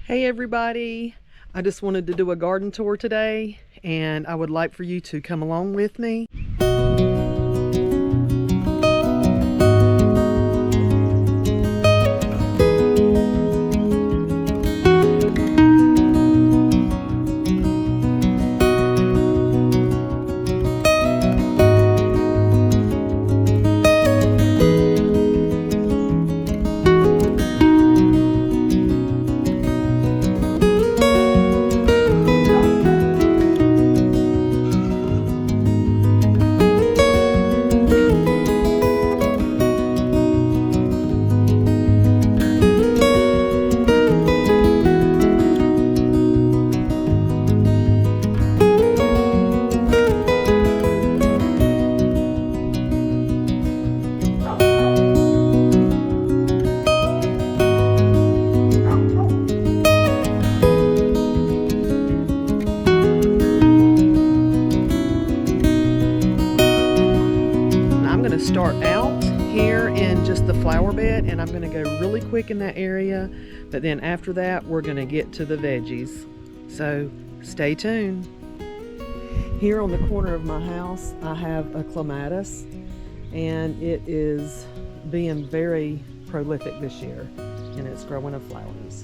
Hey everybody, I just wanted to do a garden tour today and I would like for you to come along with me. Start out here in just the flower bed, and I'm going to go really quick in that area, but then after that we're going to get to the veggies, so stay tuned. Here on the corner of my house I have a clematis, and it is being very prolific this year and it's growing of flowers.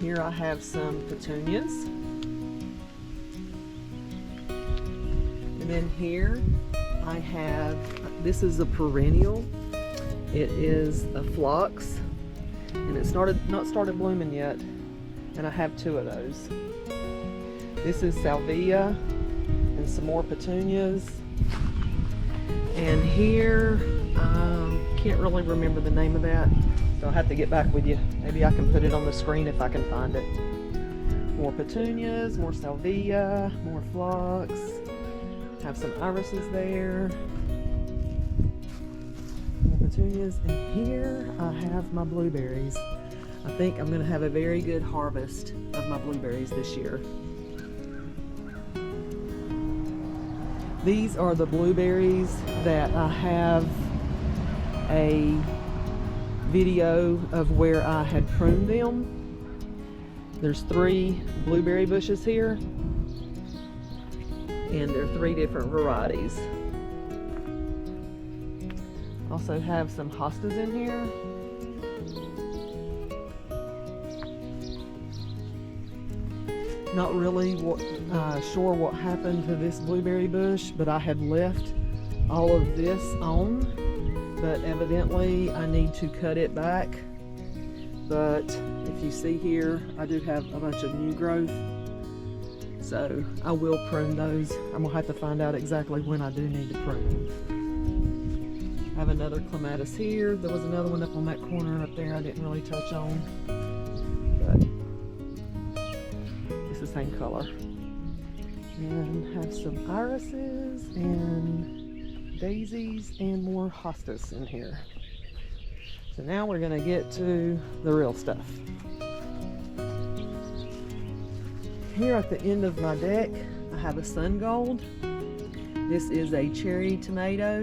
Here I have some petunias. And then here I have, this is a perennial. It is a phlox, and it's not started blooming yet, and I have two of those. This is salvia and some more petunias. And here, can't really remember the name of that, so I'll have to get back with you. Maybe I can put it on the screen if I can find it. More petunias, more salvia, more phlox. Have some irises there, more petunias, and here I have my blueberries. I think I'm going to have a very good harvest of my blueberries this year. These are the blueberries that I have a video of where I had pruned them. There's 3 blueberry bushes here, and there are 3 different varieties. Also have some hostas in here. Not really sure what happened to this blueberry bush, but I had left all of this on, but evidently I need to cut it back. But if you see here, I do have a bunch of new growth, so I will prune those. I'm gonna have to find out exactly when I do need to prune them. I have another clematis here. There was another one up on that corner up there I didn't really touch on, but it's the same color. And have some irises and daisies and more hostas in here. So now we're gonna get to the real stuff. Here at the end of my deck, I have a sun gold. This is a cherry tomato,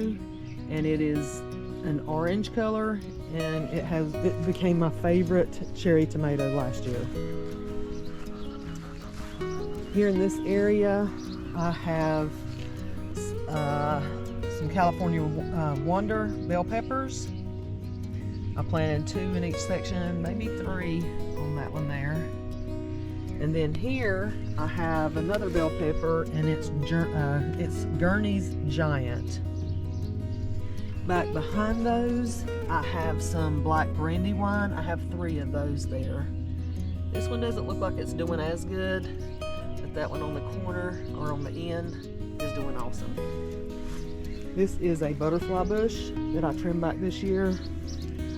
and it is an orange color, and it became my favorite cherry tomato last year. Here in this area, I have some California Wonder bell peppers. I planted 2 in each section, maybe 3 on that one there. And then here I have another bell pepper, and it's Gurney's Giant. Back behind those, I have some black brandywine. I have 3 of those there. This one doesn't look like it's doing as good, but that one on the corner or on the end is doing awesome. This is a butterfly bush that I trimmed back this year.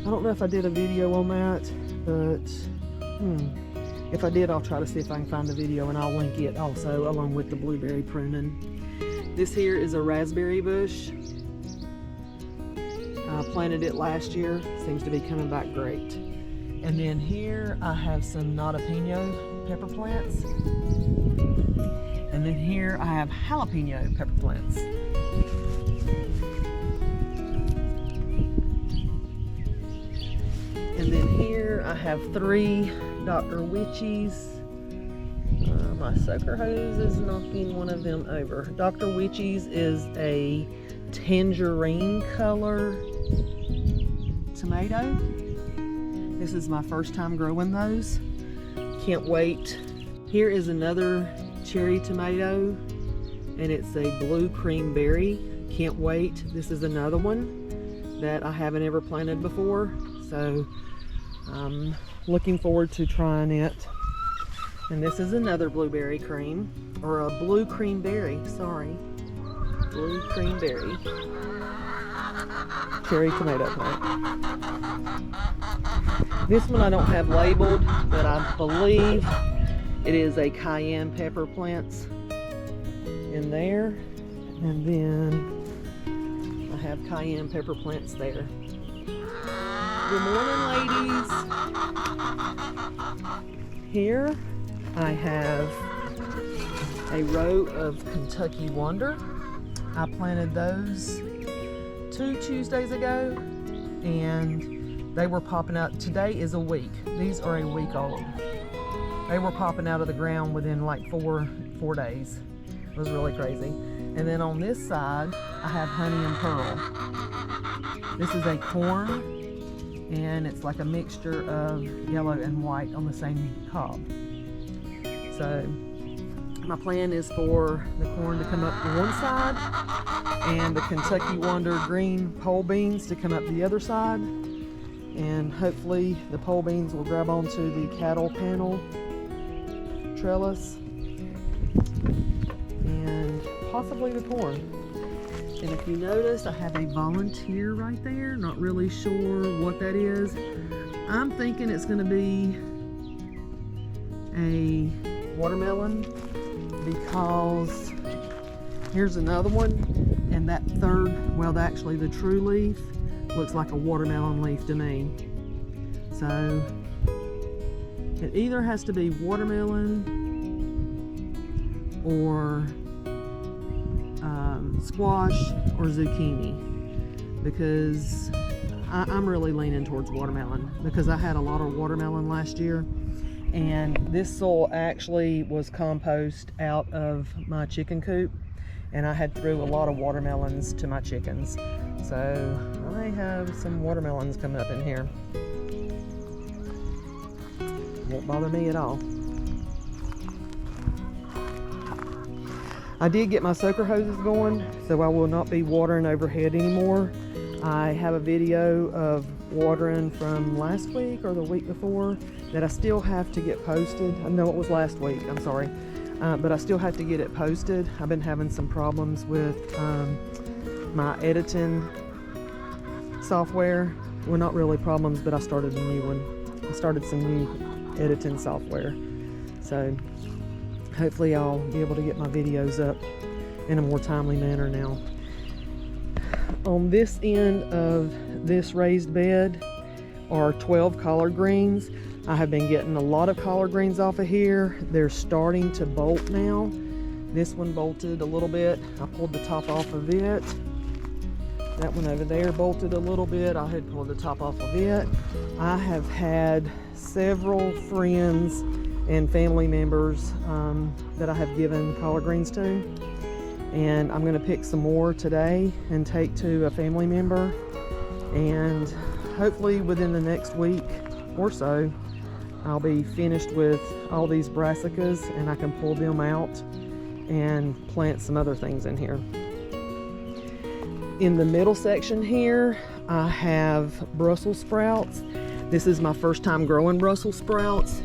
I don't know if I did a video on that, but if I did, I'll try to see if I can find the video, and I'll link it also along with the blueberry pruning. This here is a raspberry bush. I planted it last year. Seems to be coming back great. And then here I have some jalapeno pepper plants. And then here I have jalapeno pepper plants. And then here I have 3 Dr. Witchies. My soaker hose is knocking one of them over. Dr. Witchies is a tangerine color tomato. This is my first time growing those. Can't wait. Here is another cherry tomato, and it's a blue cream berry. Can't wait. This is another one that I haven't ever planted before, so I'm looking forward to trying it. And this is another blueberry cream, or a blue cream berry, sorry. Blue cream berry. Cherry tomato plant. This one I don't have labeled, but I believe it is a cayenne pepper plants in there. And then I have cayenne pepper plants there. Good morning, ladies. Here I have a row of Kentucky Wonder. I planted those 2 Tuesdays ago, and they were popping out. Today is a week. These are a week old. They were popping out of the ground within like four days. It was really crazy. And then on this side, I have Honey and Pearl. This is a corn, and it's like a mixture of yellow and white on the same cob. So my plan is for the corn to come up to one side and the Kentucky Wonder green pole beans to come up the other side. And hopefully the pole beans will grab onto the cattle panel trellis and possibly the corn. And if you notice, I have a volunteer right there. Not really sure what that is. I'm thinking it's going to be a watermelon, because here's another one, and that third, well, actually the true leaf looks like a watermelon leaf to me. So it either has to be watermelon or squash or zucchini, because I'm really leaning towards watermelon, because I had a lot of watermelon last year. And this soil actually was compost out of my chicken coop, and I had threw a lot of watermelons to my chickens. So I have some watermelons coming up in here. Won't bother me at all. I did get my soaker hoses going, so I will not be watering overhead anymore. I have a video of watering from last week or the week before that I still have to get posted. I know it was last week, I'm sorry. But I still have to get it posted. I've been having some problems with my editing software. Well, not really problems, but I started a new one. I started some new editing software. So hopefully I'll be able to get my videos up in a more timely manner now. On this end of this raised bed are 12 collard greens. I have been getting a lot of collard greens off of here. They're starting to bolt now. This one bolted a little bit. I pulled the top off of it. That one over there bolted a little bit. I had pulled the top off of it. I have had several friends and family members that I have given collard greens to. And I'm gonna pick some more today and take to a family member. And hopefully within the next week or so, I'll be finished with all these brassicas, and I can pull them out and plant some other things in here. In the middle section here, I have Brussels sprouts. This is my first time growing Brussels sprouts,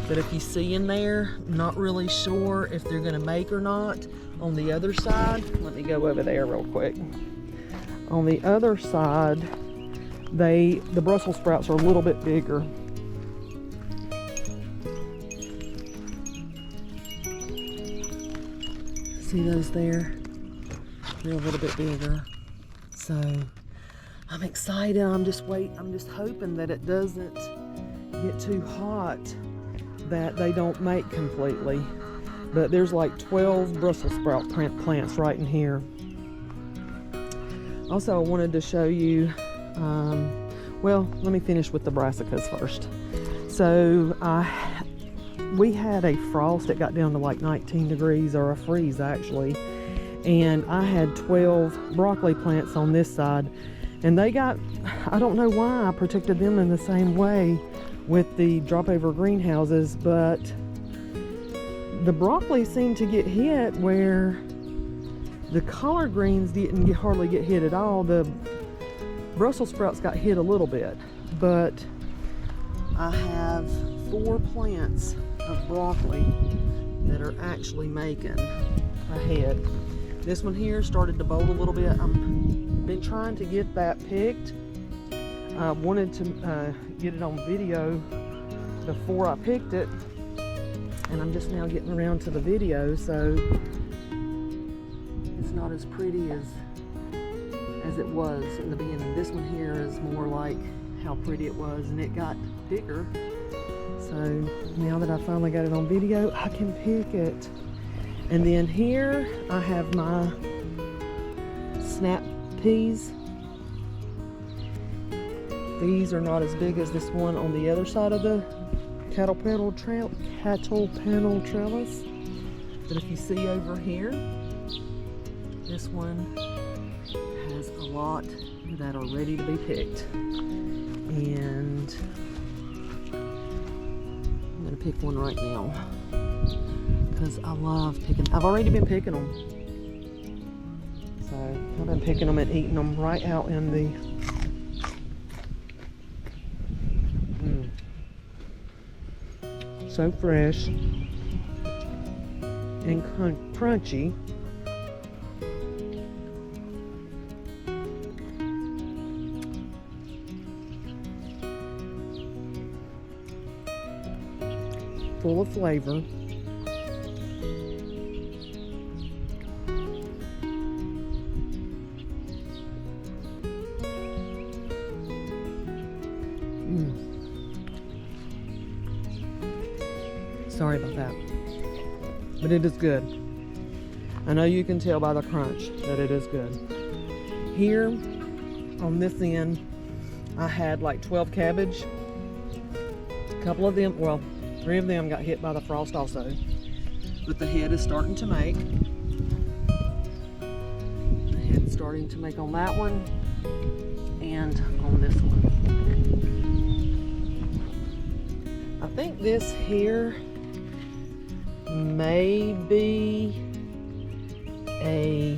but if you see in there, I'm not really sure if they're gonna make or not. On the other side, let me go over there real quick. On the other side, the Brussels sprouts are a little bit bigger. See those there? They're a little bit bigger. So I'm excited. I'm just hoping that it doesn't get too hot, that they don't make completely. But there's like 12 Brussels sprout plants right in here. Also, I wanted to show you, well, let me finish with the brassicas first. So we had a frost that got down to like 19 degrees, or a freeze actually, and I had 12 broccoli plants on this side, and they got, I don't know why I protected them in the same way with the drop over greenhouses, but the broccoli seemed to get hit where the collard greens didn't hardly get hit at all. The Brussels sprouts got hit a little bit, but I have 4 plants of broccoli that are actually making a head. This one here started to bolt a little bit. I've been trying to get that picked. I wanted to get it on video before I picked it, and I'm just now getting around to the video, so it's not as pretty as it was in the beginning. This one here is more like how pretty it was, and it got bigger. So now that I finally got it on video, I can pick it. And then here I have my snap peas. These are not as big as this one on the other side of the cattle panel trellis. But if you see over here, this one has a lot that are ready to be picked. And I'm gonna pick one right now because I love picking. I've already been picking them. So I've been picking them and eating them right out in the so fresh and crunchy. Full of flavor. Sorry about that, but it is good. I know you can tell by the crunch that it is good. Here on this end, I had like 12 cabbage. A couple of them, well, 3 of them got hit by the frost also, but the head is starting to make. The head's starting to make on that one and on this one. I think this here may be a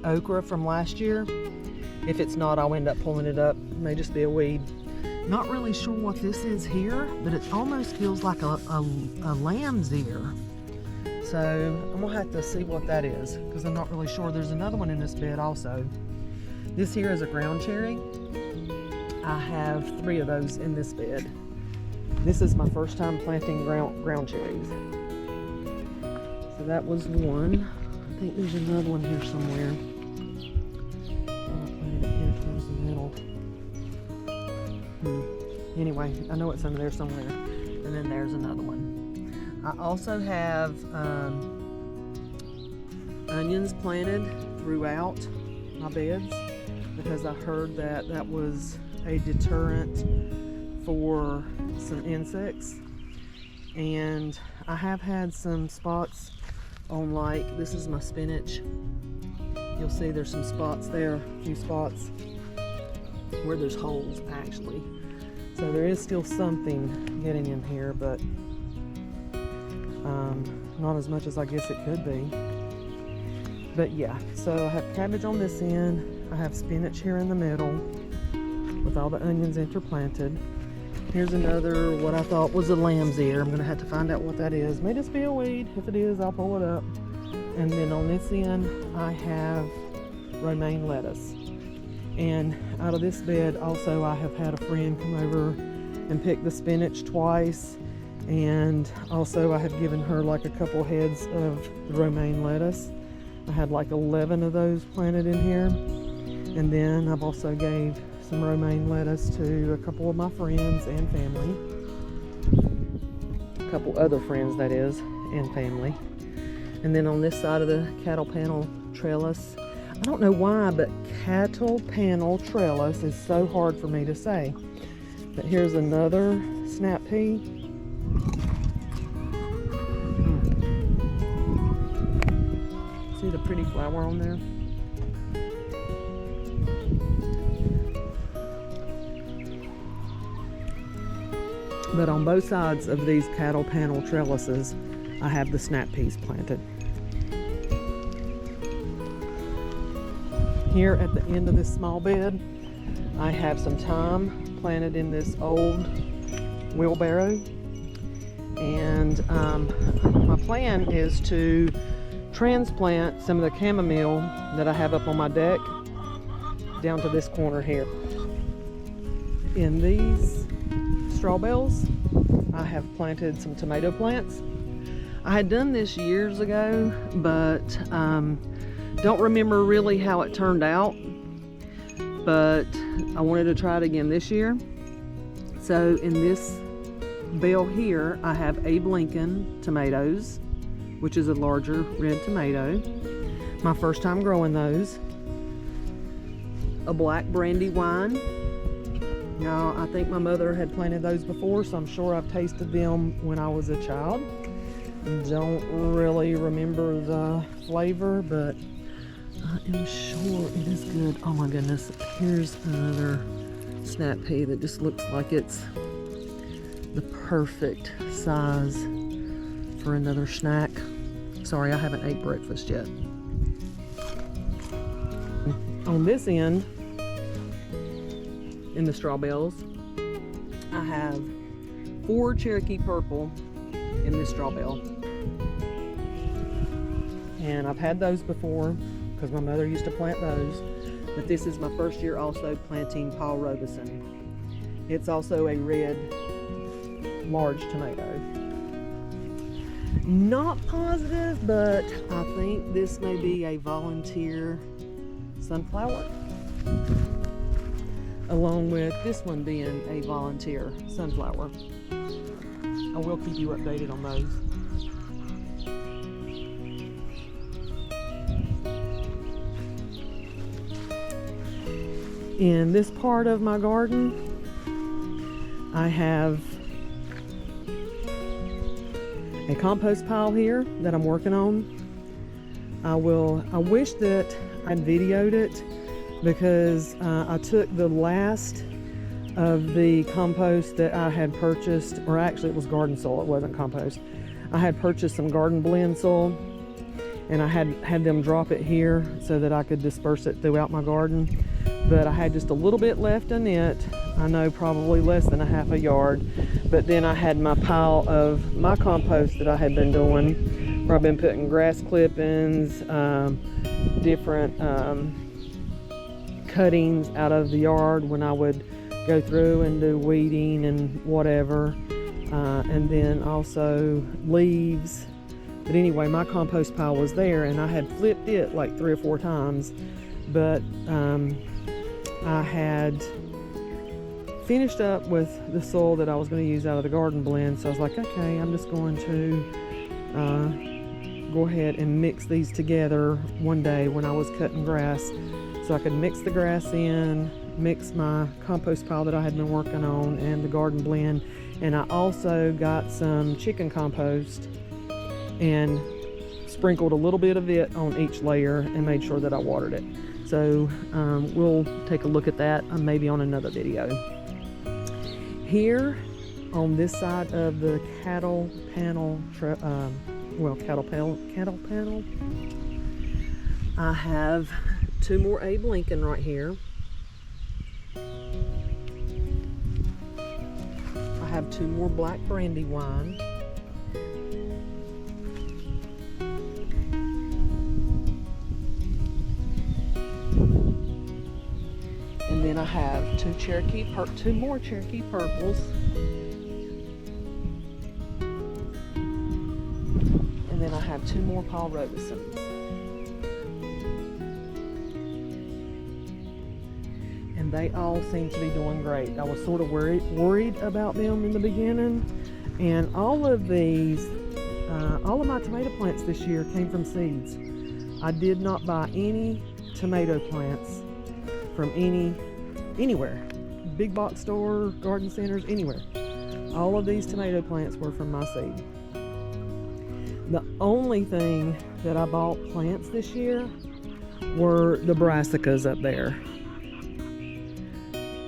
okra from last year. If it's not, I'll end up pulling it up. It may just be a weed. Not really sure what this is here, but it almost feels like a lamb's ear. So I'm gonna have to see what that is because I'm not really sure. There's another one in this bed also. This here is a ground cherry. I have 3 of those in this bed. This is my first time planting ground cherries. So that was one. I think there's another one here somewhere. I'll plant it here towards the middle. Anyway, I know it's under there somewhere. And then there's another one. I also have onions planted throughout my beds because I heard that that was a deterrent for some insects. And I have had some spots on, like, this is my spinach. You'll see there's some spots there, a few spots where there's holes actually. So there is still something getting in here, but not as much as I guess it could be. But yeah, so I have cabbage on this end. I have spinach here in the middle with all the onions interplanted. Here's another, what I thought was a lamb's ear. I'm gonna have to find out what that is. May just be a weed. If it is, I'll pull it up. And then on this end, I have romaine lettuce. And out of this bed also, I have had a friend come over and pick the spinach twice. And also I have given her like a couple heads of the romaine lettuce. I had like 11 of those planted in here. And then I've also gave some romaine lettuce to a couple of my friends and family. A couple other friends, that is, and family. And then on this side of the cattle panel trellis, I don't know why, but cattle panel trellis is so hard for me to say. But here's another snap pea. See the pretty flower on there? But on both sides of these cattle panel trellises, I have the snap peas planted. Here at the end of this small bed, I have some thyme planted in this old wheelbarrow. And my plan is to transplant some of the chamomile that I have up on my deck down to this corner here. In these straw bales, I have planted some tomato plants. I had done this years ago, but don't remember really how it turned out, but I wanted to try it again this year. So in this bale here, I have Abe Lincoln tomatoes, which is a larger red tomato. My first time growing those. A black Brandywine. Now, I think my mother had planted those before, so I'm sure I've tasted them when I was a child. Don't really remember the flavor, but I am sure it is good. Oh my goodness, here's another snap pea that just looks like it's the perfect size for another snack. Sorry, I haven't ate breakfast yet. On this end, in the straw bales, I have 4 Cherokee Purple in this straw bale. And I've had those before because my mother used to plant those, but this is my first year also planting Paul Robeson. It's also a red large tomato. Not positive, but I think this may be a volunteer sunflower, along with this one being a volunteer sunflower. I will keep you updated on those. In this part of my garden, I have a compost pile here that I'm working on. I wish that I'd videoed it, because I took the last of the compost that I had purchased, or actually it was garden soil, it wasn't compost. I had purchased some garden blend soil, and I had them drop it here so that I could disperse it throughout my garden. But I had just a little bit left in it. I know, probably less than a half a yard. But then I had my pile of my compost that I had been doing, where I've been putting grass clippings, different cuttings out of the yard when I would go through and do weeding and whatever, and then also leaves. But anyway, my compost pile was there, and I had flipped it like 3 or 4 times, but I had finished up with the soil that I was going to use out of the garden blend, so I was like, okay, I'm just going to go ahead and mix these together one day when I was cutting grass, so I could mix the grass in, mix my compost pile that I had been working on, and the garden blend. And I also got some chicken compost and sprinkled a little bit of it on each layer and made sure that I watered it. So we'll take a look at that maybe on another video. Here on this side of the cattle panel, cattle panel, I have 2 more Abe Lincoln right here. I have 2 more black Brandywine. And then I have 2 more Cherokee Purples. And then I have 2 more Paul Robesons. And they all seem to be doing great. I was sort of worried about them in the beginning. And all of these, all of my tomato plants this year came from seeds. I did not buy any tomato plants from anywhere. Big box store, garden centers, anywhere. All of these tomato plants were from my seed. The only thing that I bought plants this year were the brassicas up there.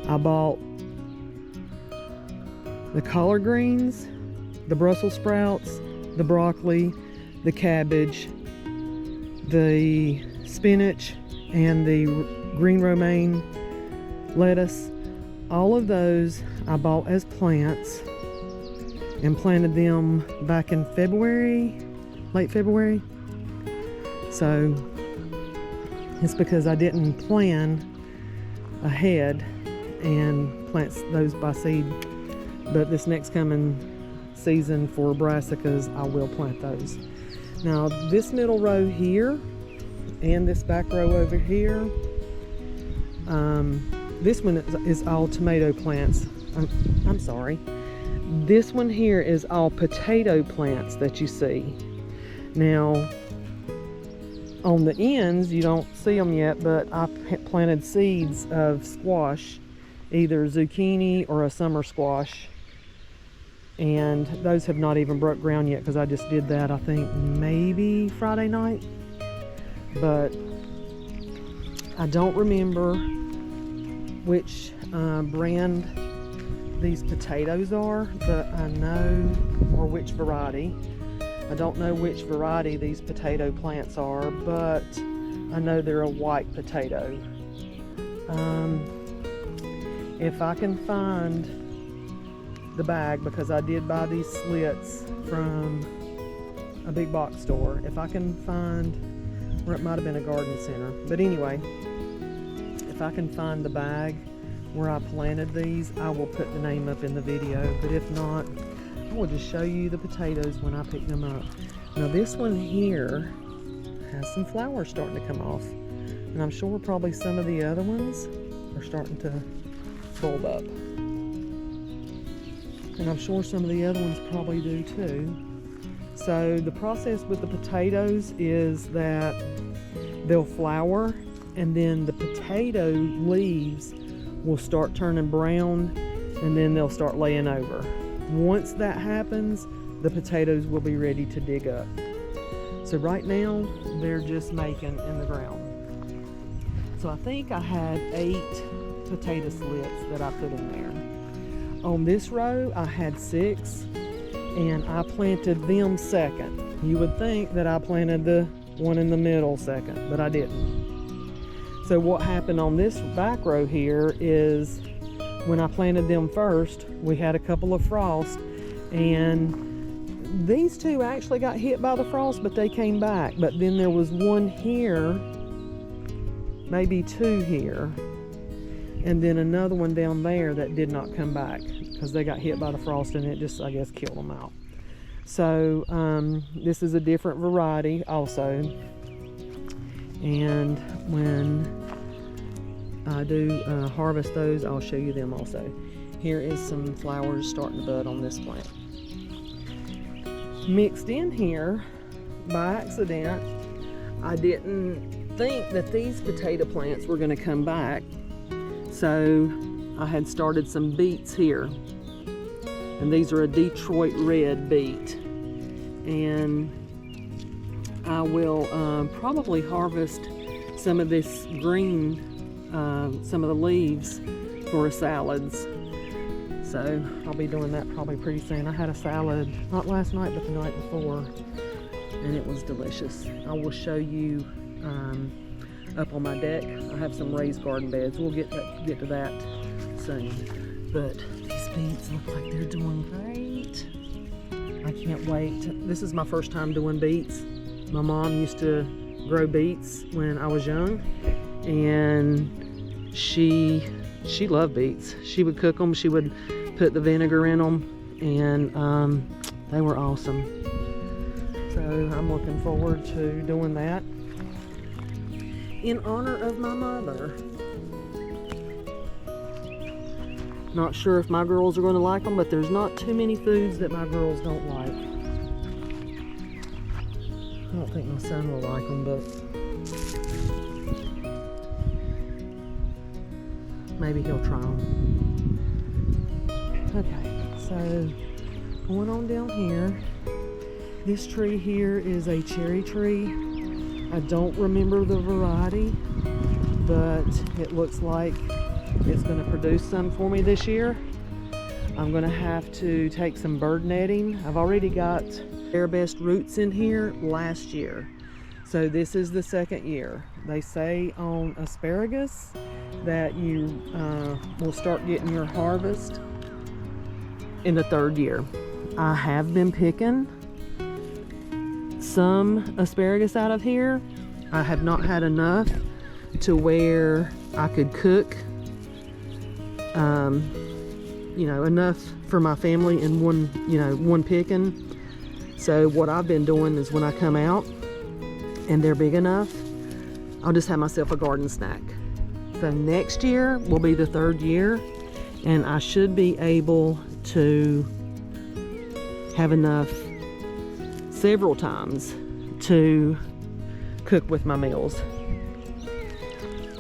I bought the collard greens, the Brussels sprouts, the broccoli, the cabbage, the spinach, and the green romaine lettuce. All of those I bought as plants and planted them back in February, late February. So it's because I didn't plan ahead and plant those by seed. But this next coming season for brassicas, I will plant those. Now this middle row here and this back row over here, this one is all tomato plants. I'm sorry. This one here is all potato plants that you see. Now, on the ends, you don't see them yet, but I planted seeds of squash, either zucchini or a summer squash. And those have not even broke ground yet because I just did that, I think, maybe Friday night. But I don't remember which brand these potatoes are, but I know, or which variety. I don't know which variety these potato plants are, but I know they're a white potato. If I can find the bag, because I did buy these slits from a big box store, if I can find, or it might have been a garden center, but anyway, if I can find the bag where I planted these, I will put the name up in the video. But if not, I will just show you the potatoes when I pick them up. Now this one here has some flowers starting to come off, and I'm sure probably some of the other ones are starting to bulb up, and I'm sure some of the other ones probably do too. So the process with the potatoes is that they'll flower, and then the potato leaves will start turning brown, and then they'll start laying over. Once that happens, the potatoes will be ready to dig up. So right now, they're just making in the ground. So I think I had 8 potato slits that I put in there. On this row, I had 6, and I planted them second. You would think that I planted the one in the middle second, but I didn't. So what happened on this back row here is when I planted them first, we had a couple of frosts, and these two actually got hit by the frost, but they came back. But then there was one here, maybe 2 here, and then another one down there that did not come back because they got hit by the frost, and it just, I guess, killed them out. So this is a different variety also. And when I do harvest those, I'll show you them also. Here is some flowers starting to bud on this plant. Mixed in here by accident, I didn't think that these potato plants were going to come back, so I had started some beets here, and these are a Detroit red beet, and I will probably harvest some of this green, some of the leaves for salads. So I'll be doing that probably pretty soon. I had a salad, not last night, but the night before, and it was delicious. I will show you up on my deck. I have some raised garden beds. We'll get to that soon. But these beets look like they're doing great. I can't wait. This is my first time doing beets. My mom used to grow beets when I was young, and she loved beets. She would cook them, she would put the vinegar in them, and they were awesome. So I'm looking forward to doing that in honor of my mother. Not sure if my girls are going to like them, but there's not too many foods that my girls don't like. I don't think my son will like them, but maybe he'll try them. Okay, So going on down here, this tree here is a cherry tree. I don't remember the variety, but it looks like it's going to produce some for me this year. I'm going to have to take some bird netting. I've already got their best roots in here last year, so this is the second year. They say on asparagus that you will start getting your harvest in the third year. I have been picking some asparagus out of here. I have not had enough to where I could cook enough for my family in one picking. So what I've been doing is when I come out and they're big enough, I'll just have myself a garden snack. So next year will be the third year, and I should be able to have enough several times to cook with my meals.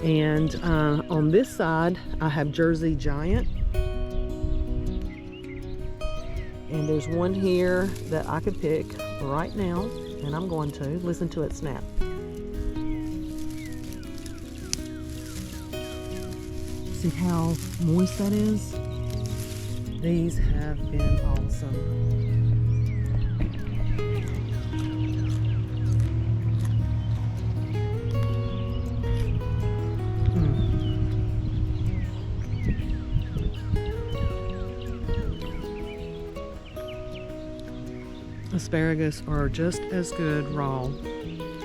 And on this side I have Jersey Giant, and there's one here that I could pick right now, and I'm going to listen to it snap. See how moist that is? These have been awesome. Asparagus are just as good raw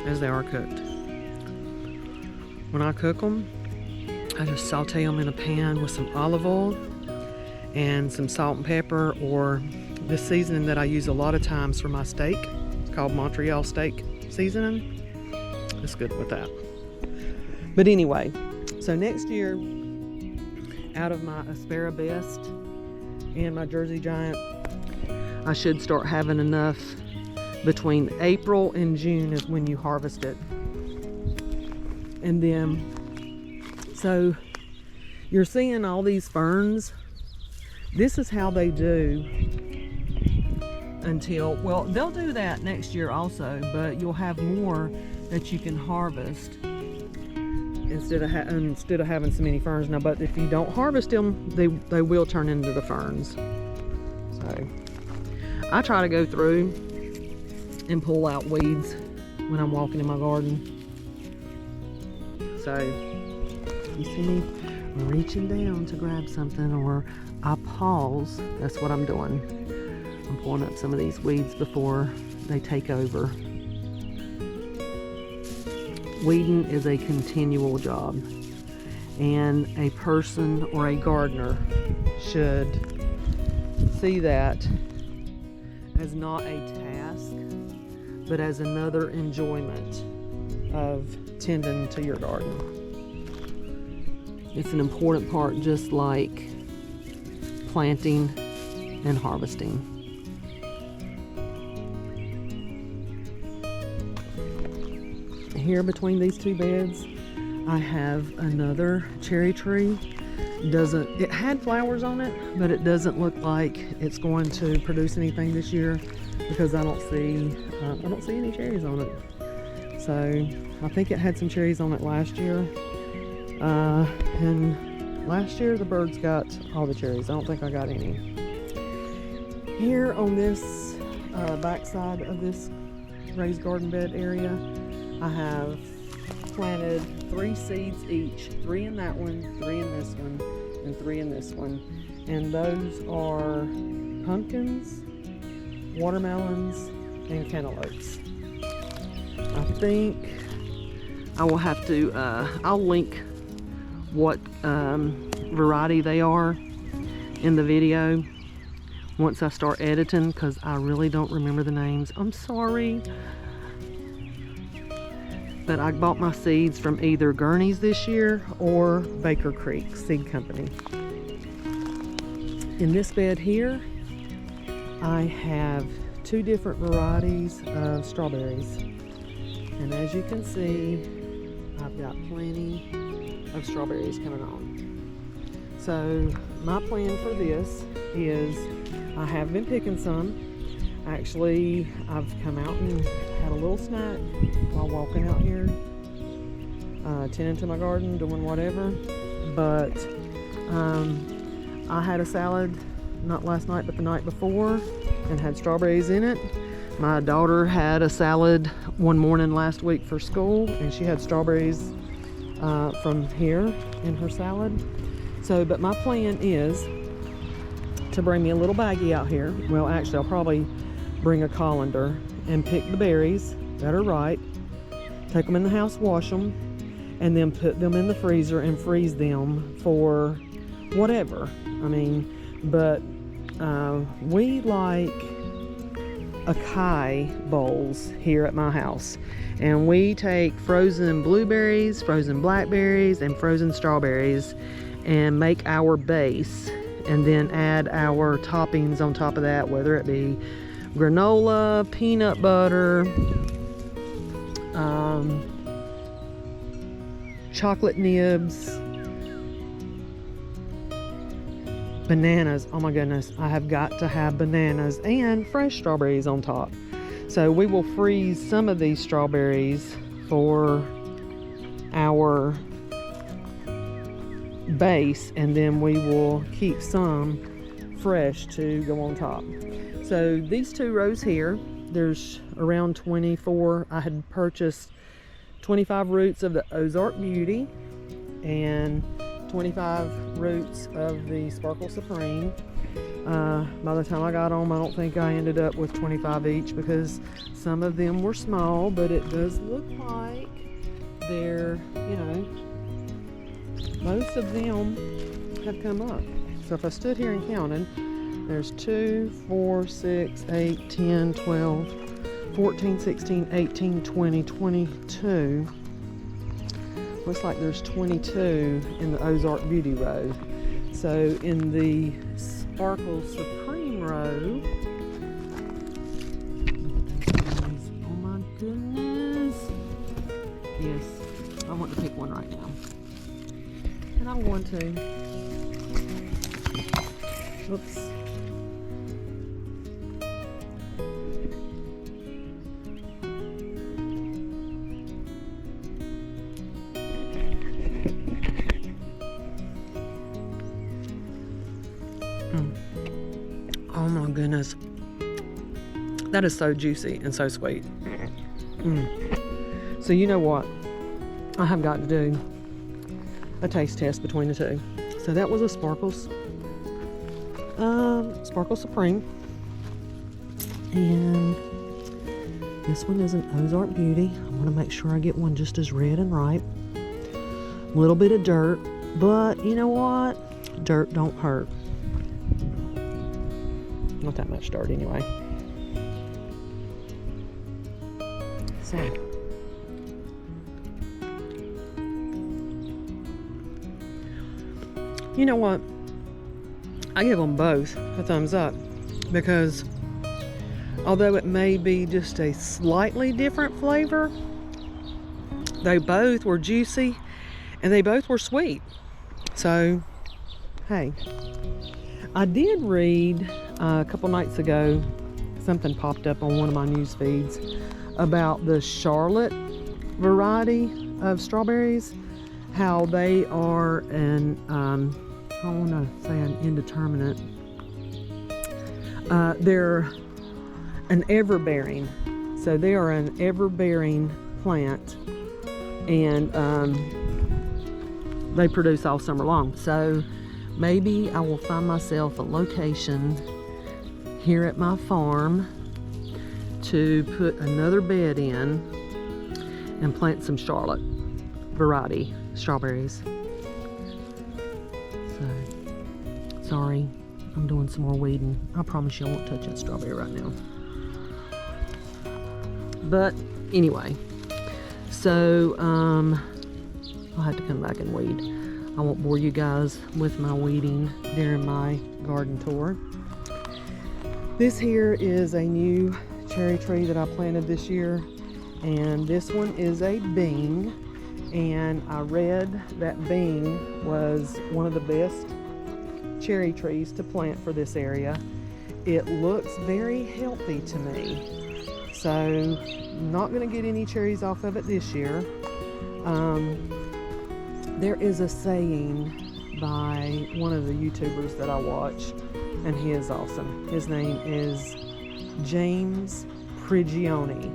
as they are cooked. When I cook them, I just saute them in a pan with some olive oil and some salt and pepper, or this seasoning that I use a lot of times for my steak. It's called Montreal steak seasoning. It's good with that. But anyway, so next year, out of my asparagus and my Jersey Giant, I should start having enough. Between April and June is when you harvest it. And then, so you're seeing all these ferns. This is how they do until, well, they'll do that next year also, but you'll have more that you can harvest instead of having so many ferns now. But if you don't harvest them, they will turn into the ferns. So I try to go through and pull out weeds when I'm walking in my garden. So you see me reaching down to grab something, or I pause. That's what I'm doing. I'm pulling up some of these weeds before they take over. Weeding is a continual job, and a person or a gardener should see that as not a task, but as another enjoyment of tending to your garden. It's an important part, just like planting and harvesting. Here between these two beds, I have another cherry tree. It had flowers on it, but it doesn't look like it's going to produce anything this year because I don't see any cherries on it. So I think it had some cherries on it last year, and last year the birds got all the cherries. I don't think I got any. Here on this back side of this raised garden bed area, I have planted 3 seeds each, 3 in that one, 3 in this one, and 3 in this one. And those are pumpkins, watermelons, and cantaloupes. I think I will have to, I'll link what variety they are in the video once I start editing, because I really don't remember the names. I'm sorry. But I bought my seeds from either Gurney's this year or Baker Creek Seed Company. In this bed here, I have 2 different varieties of strawberries. And as you can see, I've got plenty of strawberries coming on. So my plan for this is I have been picking some. Actually, I've come out and had a little snack while walking out here, tending to my garden, doing whatever. But I had a salad, not last night, but the night before, and had strawberries in it. My daughter had a salad one morning last week for school, and she had strawberries from here in her salad. So, but my plan is to bring me a little baggie out here. Well, actually, I'll probably bring a colander and pick the berries that are ripe, take them in the house, wash them, and then put them in the freezer and freeze them for whatever. I mean, but we like acai bowls here at my house, and we take frozen blueberries, frozen blackberries, and frozen strawberries and make our base, and then add our toppings on top of that, whether it be granola, peanut butter, chocolate nibs, bananas. Oh my goodness, I have got to have bananas and fresh strawberries on top. So we will freeze some of these strawberries for our base, and then we will keep some fresh to go on top. So these two rows here, there's around 24. I had purchased 25 roots of the Ozark Beauty and 25 roots of the Sparkle Supreme. By the time I got them, I don't think I ended up with 25 each, because some of them were small, but it does look like they're, you know, most of them have come up. So if I stood here and counted, there's 2, 4, 6, 8, 10, 12, 14, 16, 18, 20, 22. Looks like there's 22 in the Ozark Beauty row. So in the Sparkle Supreme row, oh my goodness. Yes, I want to pick one right now. And I'm going to. Oops. Oh my goodness. That is so juicy and so sweet. So you know what? I have got to do a taste test between the two. So that was a Sparkle Supreme, and this one is an Ozark Beauty. I want to make sure I get one just as red and ripe. A little bit of dirt, but you know what? Dirt don't hurt. Not that much dirt anyway. So you know what? I give them both a thumbs up, because although it may be just a slightly different flavor, they both were juicy and they both were sweet. So, hey, I did read a couple nights ago, something popped up on one of my news feeds about the Charlotte variety of strawberries, how they are an, I want to say an indeterminate, they're an ever-bearing. So they are an ever-bearing plant, and they produce all summer long. So maybe I will find myself a location here at my farm to put another bed in and plant some Charlotte variety strawberries. So, sorry, I'm doing some more weeding. I promise you I won't touch that strawberry right now. But anyway, so I'll have to come back and weed. I won't bore you guys with my weeding during my garden tour. This here is a new cherry tree that I planted this year, and this one is a Bing, and I read that Bing was one of the best cherry trees to plant for this area, it looks very healthy to me. So not gonna get any cherries off of it this year. There is a saying by one of the YouTubers that I watch, and he is awesome. His name is James Prigioni,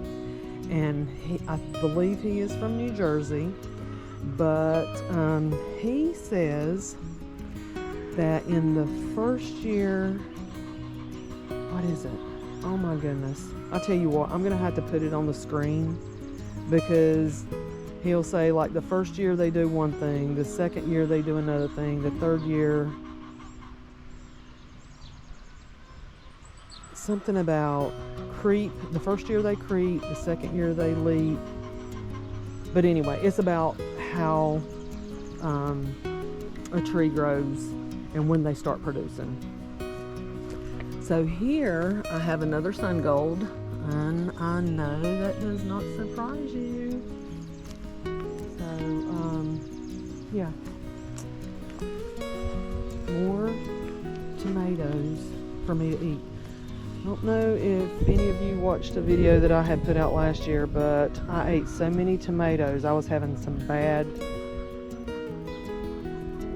and I believe he is from New Jersey, but he says that in the first year, what is it? Oh my goodness. I'll tell you what, I'm gonna have to put it on the screen, because he'll say like the first year they do one thing, the second year they do another thing, the third year something about creep. The first year they creep, the second year they leap. But anyway, it's about how a tree grows and when they start producing. So here I have another sun gold, and I know that does not surprise you. So yeah, more tomatoes for me to eat. I don't know if any of you watched a video that I had put out last year, but I ate so many tomatoes. I was having some bad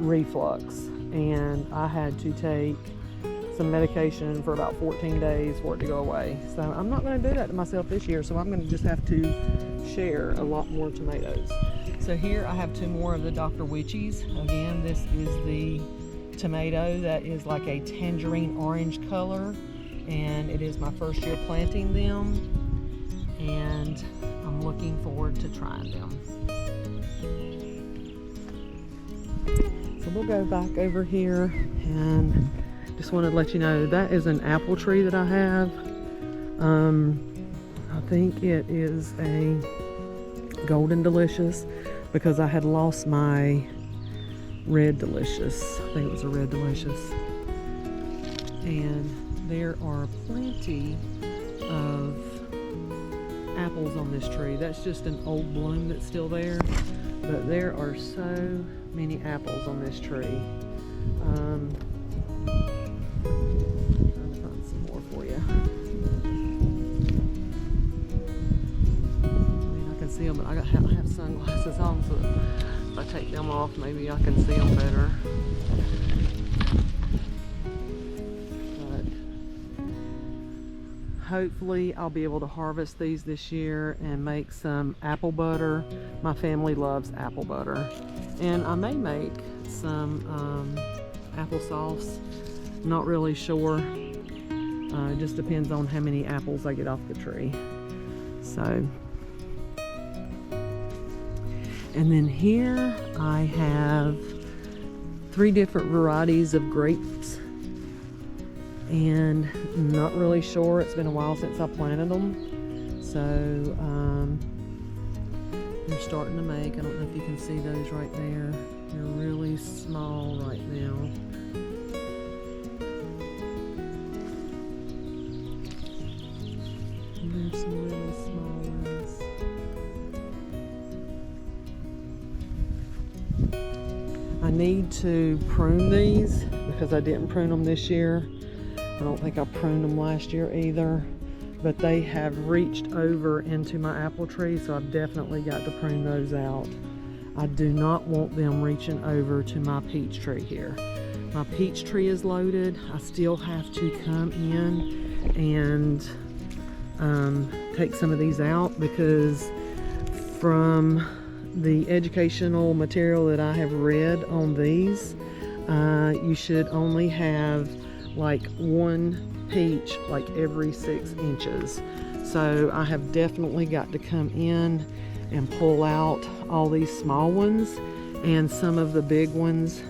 reflux, and I had to take some medication for about 14 days for it to go away. So I'm not going to do that to myself this year, so I'm going to just have to share a lot more tomatoes. So here I have two more of the Dr. Witchies. Again, this is the tomato that is like a tangerine orange color, and it is my first year planting them, and I'm looking forward to trying them. So we'll go back over here, and just wanted to let you know that is an apple tree that I have. I think it is a Golden Delicious, because I had lost my Red Delicious. I think it was a Red Delicious. And there are plenty of apples on this tree. That's just an old bloom that's still there, but there are so many apples on this tree. Trying to find some more for you. I mean, I can see them, but I have sunglasses on, so if I take them off, maybe I can see them better. Hopefully I'll be able to harvest these this year and make some apple butter. My family loves apple butter. And I may make some applesauce. Not really sure. It just depends on how many apples I get off the tree. So, and then here I have 3 different varieties of grapes. And not really sure. It's been a while since I planted them. So they're starting to make, I don't know if you can see those right there. They're really small right now. And there's some really small ones. I need to prune these because I didn't prune them this year. I don't think I pruned them last year either, but they have reached over into my apple tree, so I've definitely got to prune those out. I do not want them reaching over to my peach tree here. My peach tree is loaded. I still have to come in and take some of these out, because from the educational material that I have read on these, you should only have like 1 peach like every 6 inches. So I have definitely got to come in and pull out all these small ones and some of the big ones,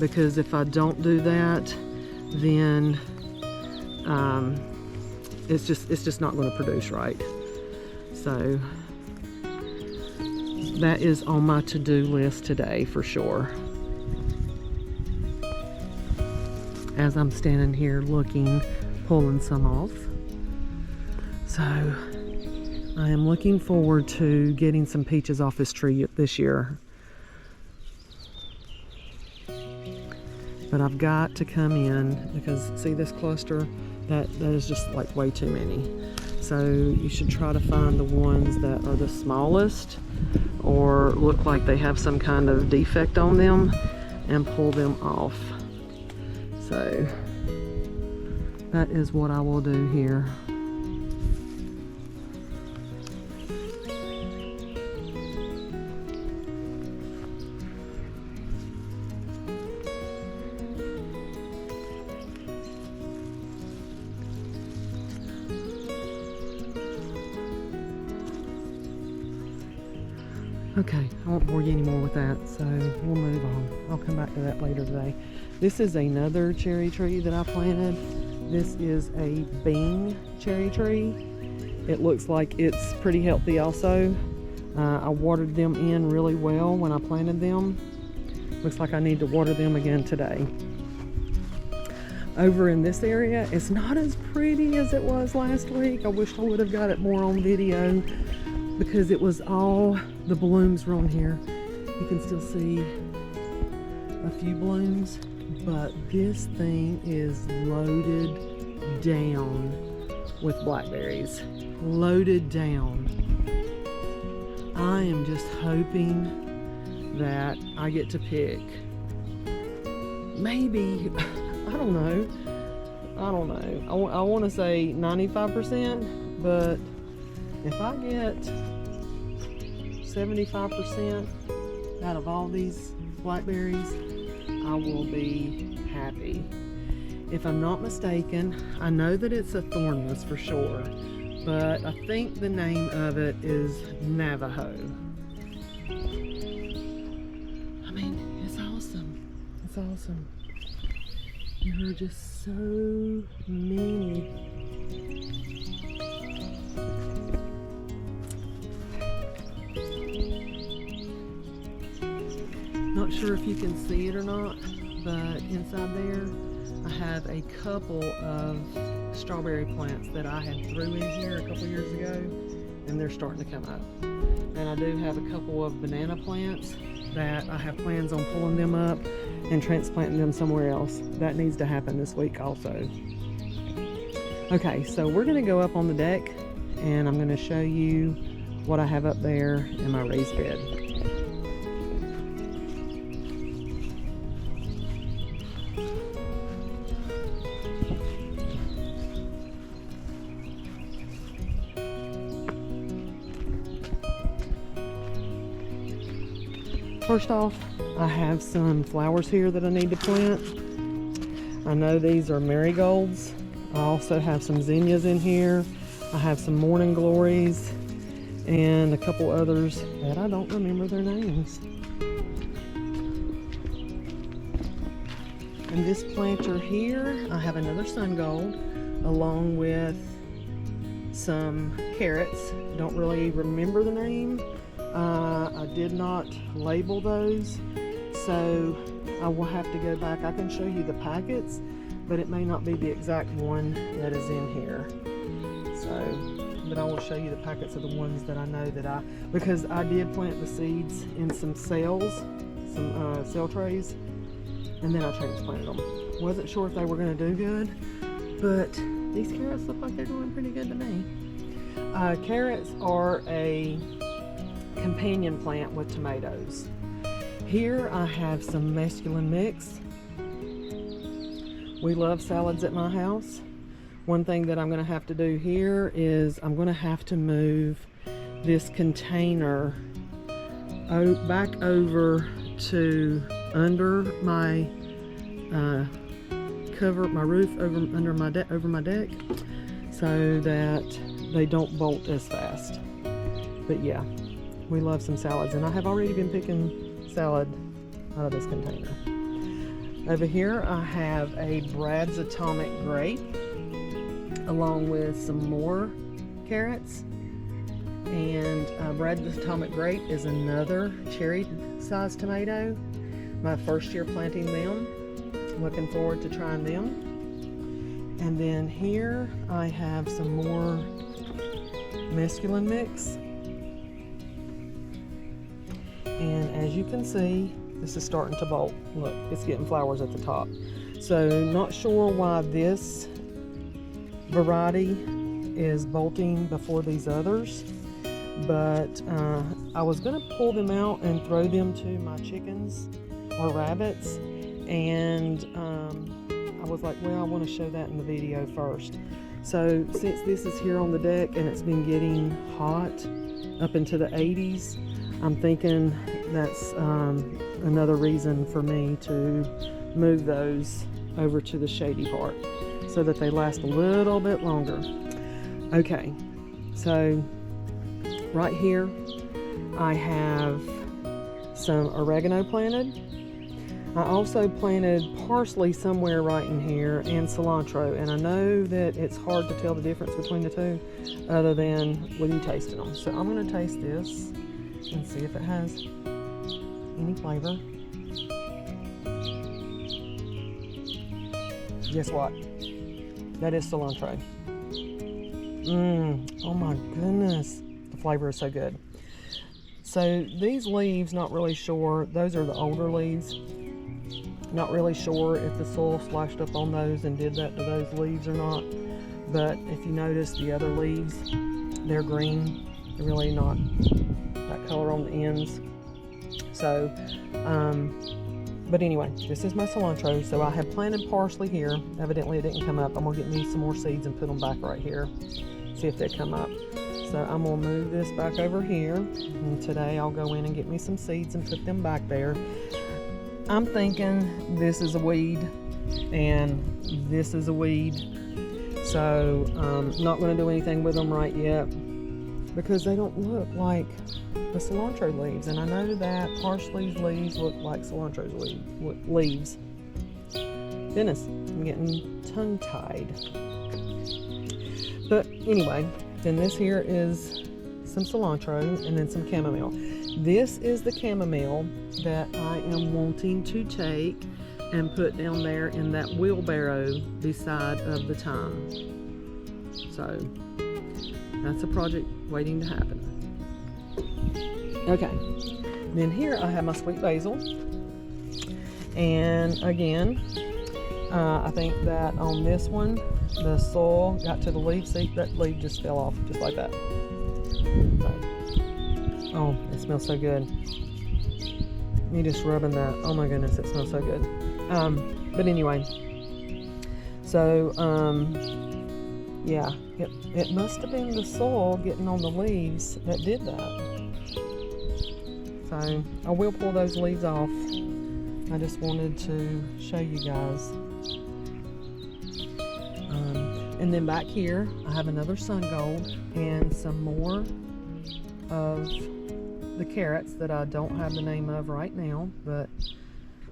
because if I don't do that, then it's just not going to produce right. So that is on my to-do list today for sure. As I'm standing here looking, pulling some off. So I am looking forward to getting some peaches off this tree this year. But I've got to come in, because see this cluster That is just like way too many. So you should try to find the ones that are the smallest or look like they have some kind of defect on them and pull them off. So that is what I will do here. Okay, I won't bore you anymore with that, so we'll move on. I'll come back to that later today. This is another cherry tree that I planted. This is a bean cherry tree. It looks like it's pretty healthy also. I watered them in really well when I planted them. Looks like I need to water them again today. Over in this area, it's not as pretty as it was last week. I wish I would have got it more on video, because it was all, the blooms were on here. You can still see a few blooms, but this thing is loaded down with blackberries. Loaded down. I am just hoping that I get to pick maybe, I don't know. I want to say 95%, but if I get 75% out of all these blackberries, I will be happy. If I'm not mistaken, I know that it's a thornless for sure, but I think the name of it is Navajo. I mean, it's awesome. It's awesome. There are just so many. Not sure if you can see it or not, but inside there I have a couple of strawberry plants that I had threw in here a couple years ago, and they're starting to come up. And I do have a couple of banana plants that I have plans on pulling them up and transplanting them somewhere else. That needs to happen this week also. Okay, so we're going to go up on the deck and I'm going to show you what I have up there in my raised bed. First off, I have some flowers here that I need to plant. I know these are marigolds. I also have some zinnias in here. I have some morning glories and a couple others that I don't remember their names. And this planter here, I have another sun gold along with some carrots. Don't really remember the name. I did not label those, so I will have to go back. I can show you the packets, but it may not be the exact one that is in here. So, but I will show you the packets of the ones that I know that because I did plant the seeds in some cells, some cell trays, and then I transplanted them. Wasn't sure if they were going to do good, but these carrots look like they're doing pretty good to me. Carrots are a companion plant with tomatoes. Here I have some mesclun mix. We love salads at my house. One thing that I'm going to have to do here is I'm going to have to move this container back over to under my cover, my roof over my deck, so that they don't bolt as fast. But yeah, we love some salads, and I have already been picking salad out of this container. Over here I have a Brad's Atomic Grape along with some more carrots, and Brad's Atomic Grape is another cherry-sized tomato. My first year planting them. Looking forward to trying them. And then here I have some more mesclun mix. And as you can see, this is starting to bolt. Look, it's getting flowers at the top. So not sure why this variety is bolting before these others, but I was gonna pull them out and throw them to my chickens or rabbits, and I was like, well, I want to show that in the video first. So since this is here on the deck and it's been getting hot up into the 80s, I'm thinking that's another reason for me to move those over to the shady part so that they last a little bit longer. Okay, so right here I have some oregano planted. I also planted parsley somewhere right in here and cilantro, and I know that it's hard to tell the difference between the two other than with you tasting them. So I'm going to taste this and see if it has any flavor. Guess what? That is cilantro. Oh my goodness. The flavor is so good. So these leaves, not really sure. Those are the older leaves. Not really sure if the soil splashed up on those and did that to those leaves or not. But if you notice the other leaves, they're green. They're really not that color on the ends. So, but anyway, this is my cilantro. So I have planted parsley here. Evidently it didn't come up. I'm gonna get me some more seeds and put them back right here. See if they come up. So I'm gonna move this back over here. And today I'll go in and get me some seeds and put them back there. I'm thinking this is a weed and this is a weed. So not gonna do anything with them right yet because they don't look like the cilantro leaves. And I know that parsley's leaves look like cilantro's leaves. Goodness, I'm getting tongue-tied. But anyway, then this here is some cilantro and then some chamomile. This is the chamomile that I am wanting to take and put down there in that wheelbarrow beside of the thyme. So that's a project waiting to happen. Okay, then here I have my sweet basil. And again, I think that on this one, the soil got to the leaf. See, that leaf just fell off just like that. So, oh, it smells so good. Me just rubbing that. Oh my goodness, it smells so good. But anyway, so yeah, it must have been the soil getting on the leaves that did that. So I will pull those leaves off. I just wanted to show you guys. And then back here, I have another sun gold and some more of the carrots that I don't have the name of right now, but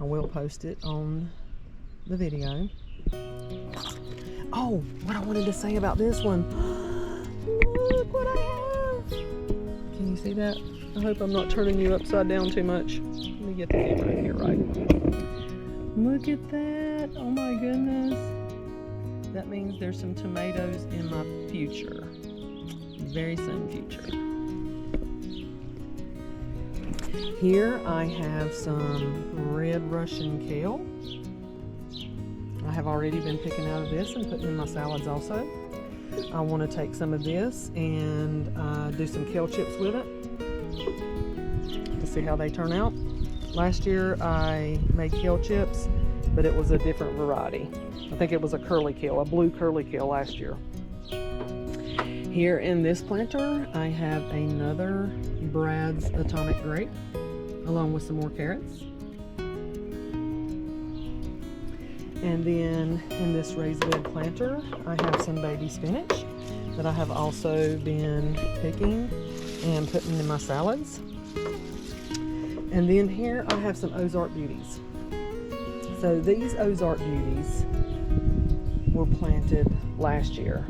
I will post it on the video. Oh, what I wanted to say about this one. Look what I have. Can you see that? I hope I'm not turning you upside down too much. Let me get the camera in here right. Look at that. Oh my goodness. That means there's some tomatoes in my future. Very soon future. Here I have some red Russian kale. I have already been picking out of this and putting in my salads also. I want to take some of this and do some kale chips with it to see how they turn out. Last year I made kale chips, but it was a different variety. I think it was a curly kale, a blue curly kale last year. Here in this planter, I have another Brad's Atomic Grape, along with some more carrots. And then in this raised bed planter, I have some baby spinach that I have also been picking and putting in my salads. And then here I have some Ozark Beauties. So these Ozark Beauties were planted last year.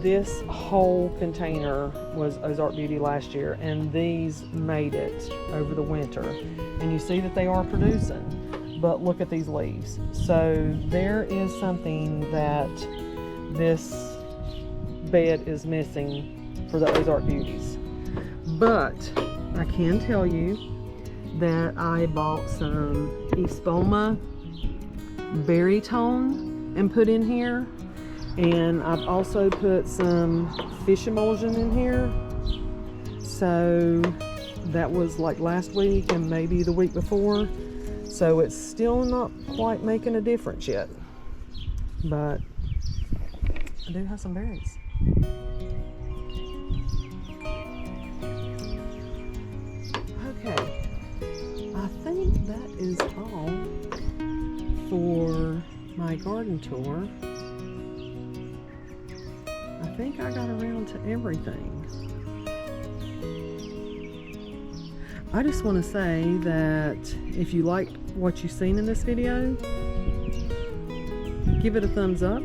This whole container was Ozark Beauty last year, and these made it over the winter. And you see that they are producing, but look at these leaves. So there is something that this bed is missing for the Ozark Beauties. But I can tell you that I bought some Espoma Berry Tone and put in here. And I've also put some fish emulsion in here. So that was like last week and maybe the week before. So it's still not quite making a difference yet. But I do have some berries. Okay. I think that is all for my garden tour. I think I got around to everything. I just want to say that if you liked what you've seen in this video, give it a thumbs up,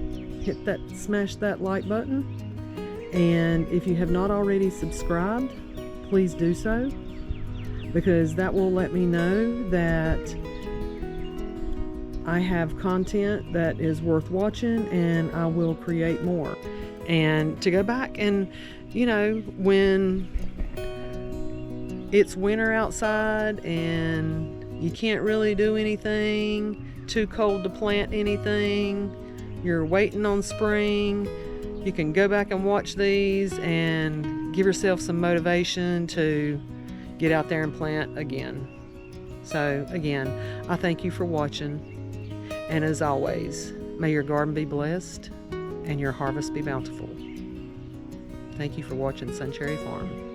smash that like button, and if you have not already subscribed, please do so, because that will let me know that I have content that is worth watching and I will create more. And to go back and, you know, when it's winter outside and you can't really do anything, too cold to plant anything, you're waiting on spring, you can go back and watch these and give yourself some motivation to get out there and plant again. So again, I thank you for watching, and as always, may your garden be blessed and your harvest be bountiful. Thank you for watching Sun Cherry Farm.